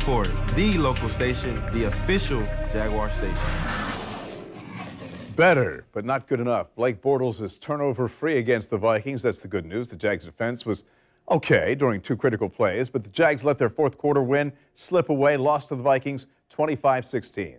104, the local station, the official Jaguar station. Better, but not good enough. Blake Bortles is turnover-free against the Vikings. That's the good news. The Jags' defense was okay during two critical plays, but the Jags let their fourth quarter win slip away, lost to the Vikings 25-16.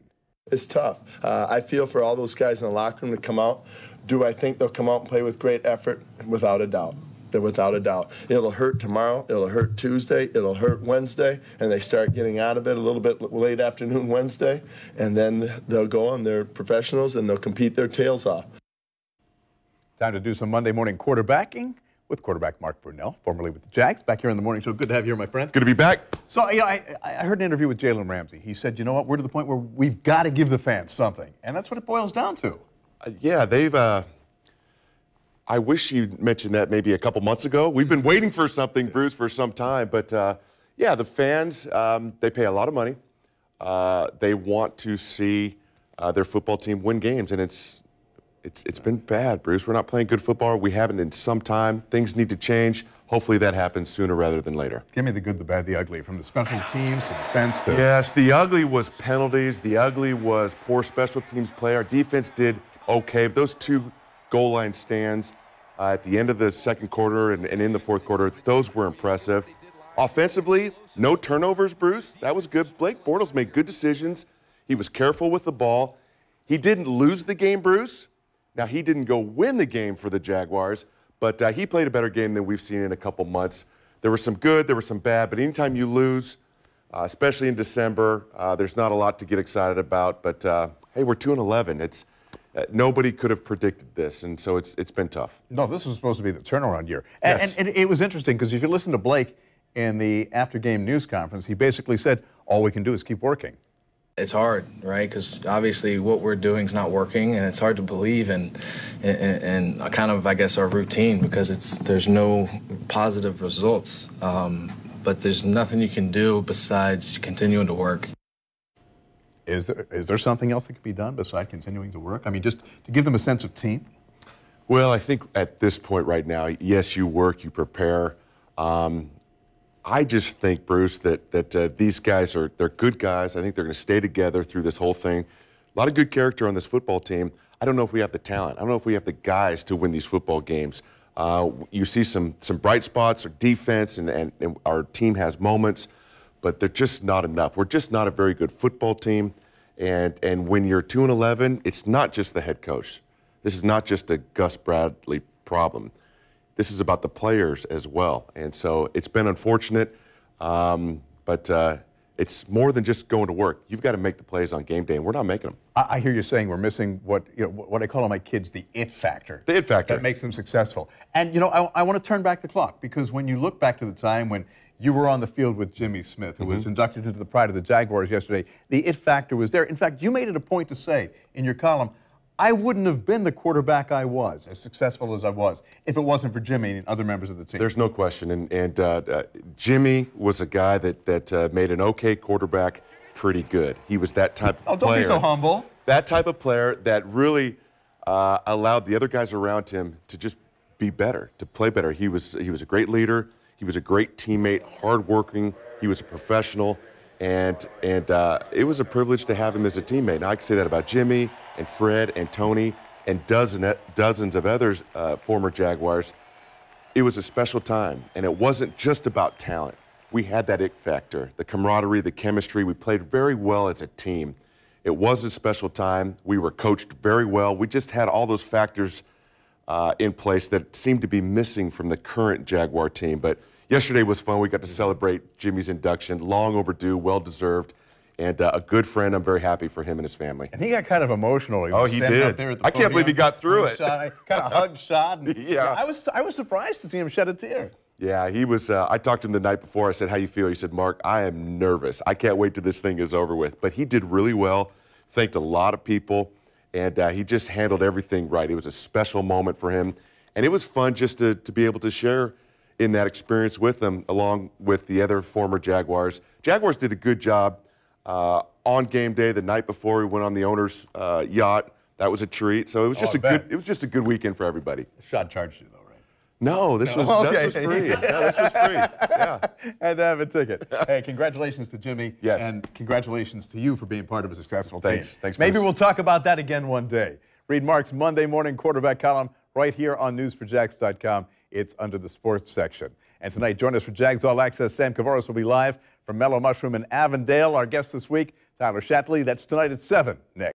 It's tough. I feel for all those guys in the locker room to come out. Do I think they'll come out and play with great effort? Without a doubt. Without a doubt. It'll hurt tomorrow. It'll hurt Tuesday. It'll hurt Wednesday. And they start getting out of it a little bit late afternoon Wednesday. And then they'll go on. They're professionals, and they'll compete their tails off. Time to do some Monday morning quarterbacking with quarterback Mark Brunell, formerly with the Jags. Back here on the morning show. Good to have you here, my friend. Good to be back. So, I heard an interview with Jalen Ramsey. He said, you know what, we're to the point where we've got to give the fans something. And that's what it boils down to. Yeah, they've... I wish you mentioned that maybe a couple months ago. We've been waiting for something, Bruce, for some time. But, yeah, the fans, they pay a lot of money. They want to see their football team win games. And it's been bad, Bruce. We're not playing good football. We haven't in some time. Things need to change. Hopefully that happens sooner rather than later. Give me the good, the bad, the ugly, from the special teams to defense to... Yes, the ugly was penalties. The ugly was poor special teams play. Our defense did okay. Those two goal line stands at the end of the second quarter and in the fourth quarter, those were impressive. Offensively, no turnovers, Bruce. That was good. Blake Bortles made good decisions. He was careful with the ball. He didn't lose the game, Bruce. Now, he didn't go win the game for the Jaguars, but he played a better game than we've seen in a couple months. There was some good, there was some bad, but anytime you lose, especially in December, there's not a lot to get excited about. But, hey, we're 2-11. Nobody could have predicted this, and so it's been tough. No, this was supposed to be the turnaround year. Yes. And it was interesting because if you listen to Blake in the after-game news conference, he basically said, all we can do is keep working. It's hard, right? Because obviously what we're doing is not working, and it's hard to believe in kind of, I guess, our routine because there's no positive results. But there's nothing you can do besides continuing to work. Is there something else that can be done besides continuing to work? I mean, just to give them a sense of team? Well, I think at this point right now, yes, you work, you prepare. I just think, Bruce, that these guys they're good guys. I think they're going to stay together through this whole thing. A lot of good character on this football team. I don't know if we have the talent. I don't know if we have the guys to win these football games. You see some bright spots or defense, and our team has moments, but they're just not enough. We're just not a very good football team. And when you're 2-11, it's not just the head coach. This is not just a Gus Bradley problem. This is about the players as well. And so it's been unfortunate, but it's more than just going to work. You've got to make the plays on game day, and we're not making them. I hear you saying we're missing what I call to my kids the it factor. The it factor. That makes them successful. And, I want to turn back the clock because when you look back to the time when you were on the field with Jimmy Smith, who was inducted into the Pride of the Jaguars yesterday, the it factor was there. In fact, you made it a point to say in your column, I wouldn't have been the quarterback I was, as successful as I was, if it wasn't for Jimmy and other members of the team. There's no question. And Jimmy was a guy that made an okay quarterback pretty good. He was that type of player. Oh, don't be so humble. That type of player that really allowed the other guys around him to just be better, to play better. He was a great leader. He was a great teammate, hardworking. He was a professional. And it was a privilege to have him as a teammate. Now, I can say that about Jimmy and Fred and Tony and dozens of others, former Jaguars. It was a special time, and it wasn't just about talent. We had that it factor, the camaraderie, the chemistry. We played very well as a team. It was a special time. We were coached very well. We just had all those factors in place that seemed to be missing from the current Jaguar team. But yesterday was fun. We got to celebrate Jimmy's induction, long overdue, well-deserved, and a good friend. I'm very happy for him and his family. And he got kind of emotional. He did. I can't believe he got through it. Kind of hugged, shot. And, yeah. I was surprised to see him shed a tear. Yeah, he was. I talked to him the night before. I said, how you feel? He said, Mark, I am nervous. I can't wait till this thing is over with. But he did really well, thanked a lot of people, and he just handled everything right. It was a special moment for him. And it was fun just to be able to share in that experience with them, along with the other former Jaguars. Jaguars did a good job on game day the night before. We went on the owner's yacht. That was a treat. So it was just a good weekend for everybody. Shot charged you though, right? No, this was free. Yeah, this was free. Yeah. Had to have a ticket. Hey, congratulations to Jimmy. Yes. And congratulations to you for being part of a successful Thanks. team. Thanks, Maybe Bruce. we'll talk about that again one day. Read Mark's Monday morning quarterback column right here on newsforjags.com. It's under the sports section. And tonight, join us for Jags All Access. Sam Kavaros will be live from Mellow Mushroom in Avondale. Our guest this week, Tyler Shatley. That's tonight at 7. Next.